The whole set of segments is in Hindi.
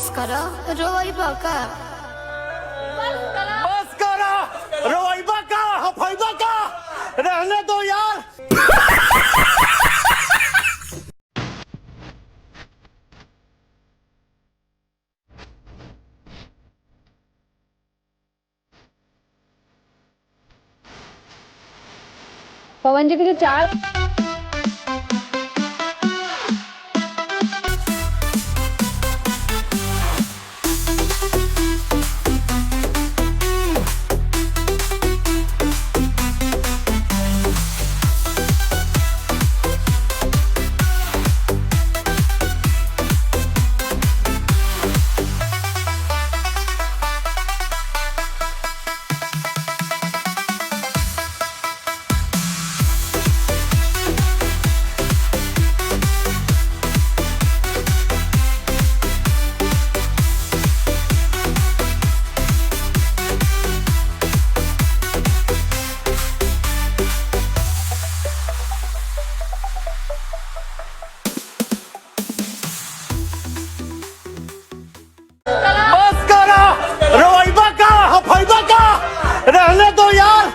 करो रोइबा का बस करो रोइबा का हफइबा का रहने दो यार। पवन जी के जो चार बस करो रोइबा का हफइबा का रहने दो यार।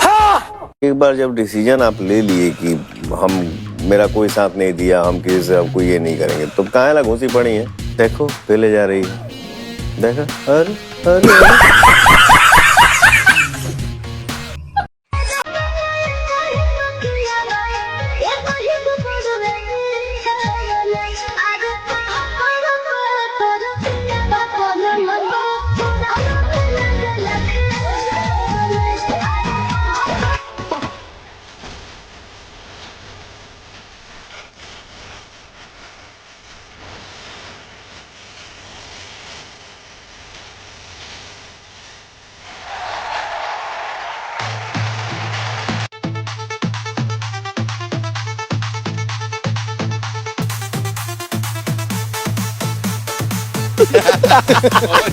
हाँ एक बार जब डिसीजन आप ले लिए कि हम मेरा कोई साथ नहीं दिया, हम किसी से हमको ये नहीं करेंगे, तो कहाँ ला घुसी पड़ी है। देखो पहले जा रही है, देखो अरे अरे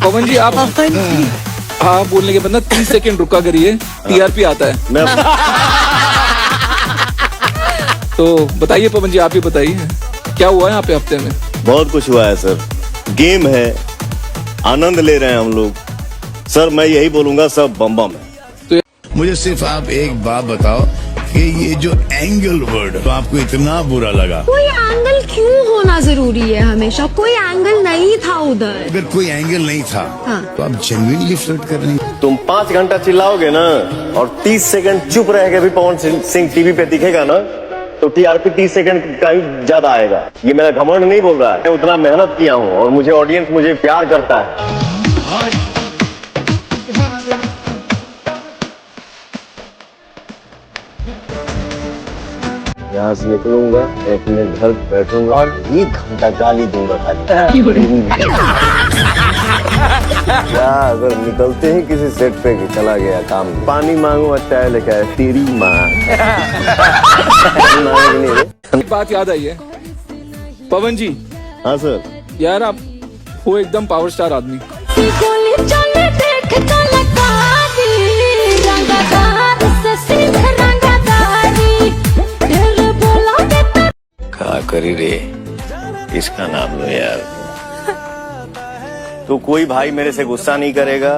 पवन जी आप हाँ बोलने के बाद ना 30 सेकंड रुका करिए, टीआरपी आता है। मैं तो बताइए पवन जी, आप ही बताइए क्या हुआ है यहाँ पे हफ्ते में। बहुत कुछ हुआ है सर, गेम है, आनंद ले रहे हैं हम लोग सर। मैं यही बोलूंगा सब बम बम है। मुझे सिर्फ आप एक बात बताओ कि ये जो एंगल वर्ड तो आपको इतना बुरा लगा। कोई एंगल क्यों होना जरूरी है हमेशा? कोई एंगल नहीं था उधर। अगर कोई एंगल नहीं था हाँ। तो आप जेन्युइनली फ्लर्ट कर रही हैं। तुम 5 घंटा चिल्लाओगे ना और 30 सेकंड चुप रह के भी पवन सिंह टीवी पे दिखेगा ना, तो टीआरपी 30 सेकंड का ही ज्यादा आएगा। ये मेरा घमंड नहीं बोल रहा है, मैं उतना मेहनत किया हूँ और मुझे ऑडियंस मुझे प्यार करता है। यहाँ से निकलूंगा, अपने घर बैठूंगा और 1 घंटा गाली दूंगा खाली। क्या अगर निकलते ही किसी सेट पे कि चला गया काम, पानी मांगू और चाय लेके आए, तेरी माँ। नहीं बात याद आई है पवन जी। हाँ सर। यार आप हो एकदम पावर स्टार आदमी। क्या करी रे, इसका नाम लो यार। तो कोई भाई मेरे से गुस्सा नहीं करेगा।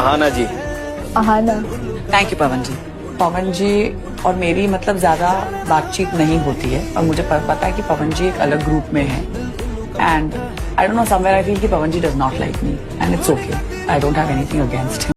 अहाना जी। अहाना। थैंक यू पवन जी। पवन जी और मेरी मतलब ज्यादा बातचीत नहीं होती है और मुझे पता है कि पवन जी एक अलग ग्रुप में है and I don't know somewhere I feel कि Pawan ji does not like me and it's okay. I don't have anything against him.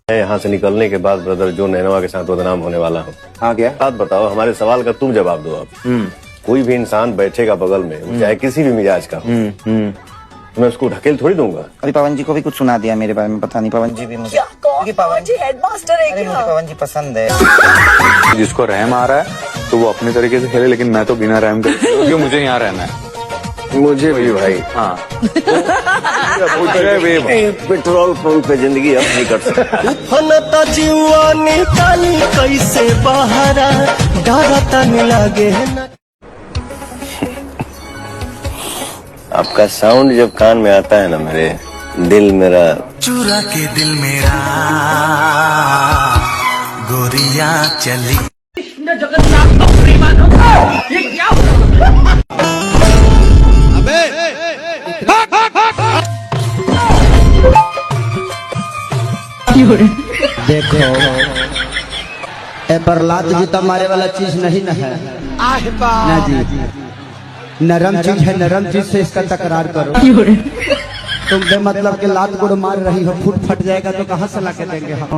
मैं यहाँ से निकलने के बाद ब्रदर जो नैनवा के साथ बदनाम होने वाला हूँ। हाँ क्या? बात बताओ, हमारे सवाल का तुम जवाब दो अब। कोई भी इंसान बैठेगा बगल में, वो चाहे किसी भी मिजाज का हो, तो मैं उसको ढकेल थोड़ी दूंगा। अरे पवन जी को भी कुछ सुना दिया मेरे बारे में, पता नहीं पवन जी भी मुझे, पवन जी हेडमास्टर है अरे मुझे पवन जी पसंद है। जिसको रहम आ रहा है तो वो अपने तरीके से खेले, लेकिन मैं तो बिना रहम कर, क्योंकि मुझे यहाँ रहना है। मुझे भी भाई। हाँ पेट्रोल पंप पे जिंदगी अब नहीं कट सकती। उफनता जीवानी ताली कैसे बहारा डरता नहीं लागे ना। आपका साउंड जब कान में आता है ना, मेरे दिल मेरा चुरा के दिल मेरा गोरिया चली। देखो ए प्रहलाद जी तो हमारे वाला चीज नहीं न है ना जी, नरम चीज है, नरम चीज से इसका तकरार करो। तुम बेमतलब के लात गुड़ मार रही हो, फूट फट जाएगा तो कहाँ से ला के देंगे हम।